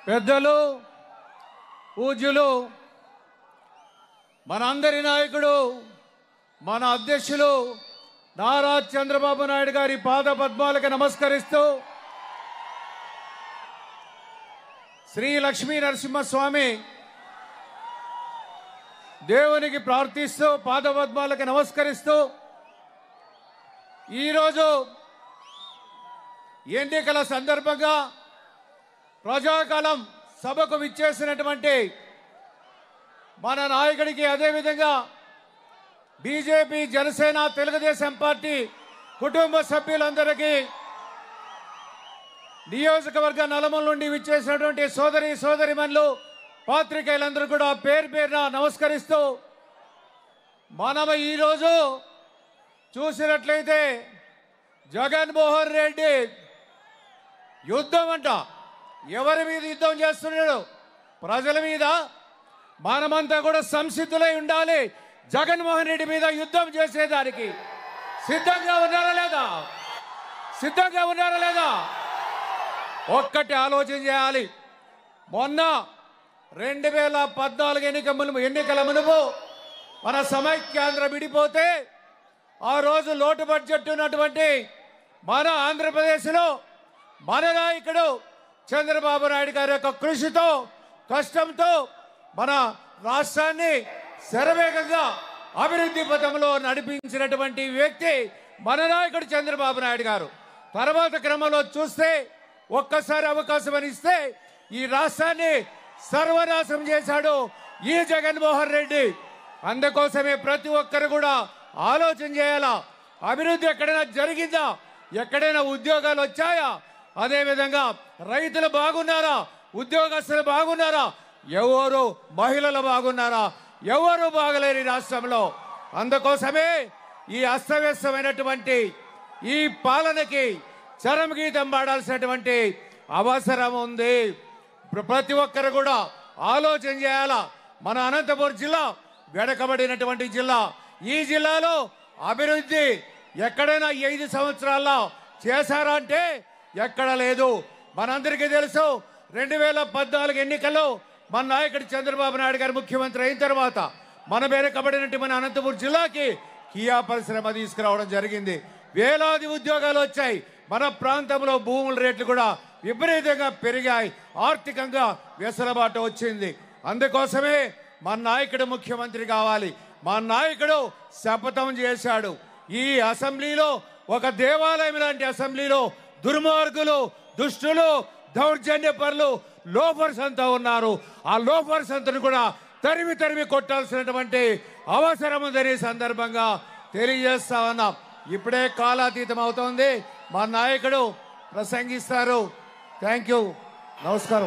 పెద్దలు పూజ్యులు మనందరి నాయకుడు మన అధ్యక్షులు నారా చంద్రబాబు నాయుడు గారి పాద పద్మాలకు నమస్కరిస్తూ శ్రీ లక్ష్మీ నరసింహస్వామి దేవునికి ప్రార్థిస్తూ పాద పద్మాలకు నమస్కరిస్తూ ఈరోజు ఎన్నికల సందర్భంగా ప్రజాకాలం సభకు విచ్చేసినటువంటి మన నాయకుడికి అదేవిధంగా బీజేపీ జనసేన తెలుగుదేశం పార్టీ కుటుంబ సభ్యులందరికీ నియోజకవర్గ నలుమూల నుండి విచ్చేసినటువంటి సోదరిమణులు పాత్రికేయులందరూ కూడా పేరు పేరున నమస్కరిస్తూ మనం ఈరోజు చూసినట్లయితే జగన్మోహన్ రెడ్డి యుద్ధం అంట ఎవరి మీద యుద్ధం చేస్తున్నాడు? ప్రజల మీద. మనమంతా కూడా సంసిద్ధులై ఉండాలి. జగన్మోహన్ రెడ్డి మీద యుద్ధం చేసేదానికి సిద్ధంగా ఉన్నారా లేదా? సిద్ధంగా ఉన్నారా లేదా? ఒక్కటి ఆలోచన చేయాలి. మొన్న 2014 ఎన్నికల మునుపు మన సమైక్యాంధ్ర విడిపోతే ఆ రోజు లోటు బడ్జెట్ ఉన్నటువంటి మన ఆంధ్రప్రదేశ్లో మన నాయకుడు చంద్రబాబు నాయుడు గారి యొక్క కృషితో కష్టంతో మన రాష్ట్రాన్ని శరవేగంగా అభివృద్ధి పథంలో నడిపించినటువంటి వ్యక్తి మన నాయకుడు చంద్రబాబు నాయుడు గారు. తర్వాత క్రమంలో చూస్తే ఒక్కసారి అవకాశం ఇస్తే ఈ రాష్ట్రాన్ని సర్వనాశం చేశాడు ఈ జగన్మోహన్ రెడ్డి. అందుకోసమే ప్రతి ఒక్కరు కూడా ఆలోచన చేయాలా. అభివృద్ధి ఎక్కడైనా జరిగిందా? ఎక్కడైనా ఉద్యోగాలు వచ్చాయా? అదేవిధంగా రైతులు బాగున్నారా? ఉద్యోగస్తులు బాగున్నారా? ఎవరు మహిళలు బాగున్నారా? ఎవరు బాగలేరు ఈ రాష్ట్రంలో. అందుకోసమే ఈ అస్తవ్యస్తమైనటువంటి ఈ పాలనకి చరమగీతం పాడాల్సినటువంటి అవసరం ఉంది. ప్రతి ఒక్కరు కూడా ఆలోచన చేయాలా. మన అనంతపురం జిల్లా వెనకబడినటువంటి జిల్లా. ఈ జిల్లాలో అభివృద్ధి ఎక్కడైనా 5 సంవత్సరాల్లో చేశారా అంటే ఎక్కడ లేదు. మనందరికీ తెలుసు 2014 ఎన్నికల్లో మన నాయకుడు చంద్రబాబు నాయుడు గారు ముఖ్యమంత్రి అయిన తర్వాత మన వెనకబడినట్టు మన అనంతపురం జిల్లాకి కియా పరిశ్రమ తీసుకురావడం జరిగింది. వేలాది ఉద్యోగాలు వచ్చాయి. మన ప్రాంతంలో భూముల రేట్లు కూడా విపరీతంగా పెరిగాయి. ఆర్థికంగా వెసులుబాటు వచ్చింది. అందుకోసమే మన నాయకుడు ముఖ్యమంత్రి కావాలి. మా నాయకుడు శపథం చేశాడు. ఈ అసెంబ్లీలో ఒక దేవాలయం లాంటి అసెంబ్లీలో దుర్మార్గులు, దుష్టులు, దౌర్జన్యపరులు, లోఫర్స్ అంతా ఉన్నారు. ఆ లోఫర్స్ అంతా కూడా తరిమి కొట్టాల్సినటువంటి అవసరం ఉందని సందర్భంగా తెలియజేస్తా ఉన్నాం. ఇప్పుడే కాలాతీతం అవుతోంది. మా నాయకుడు ప్రసంగిస్తారు. Thank you. నమస్కారం.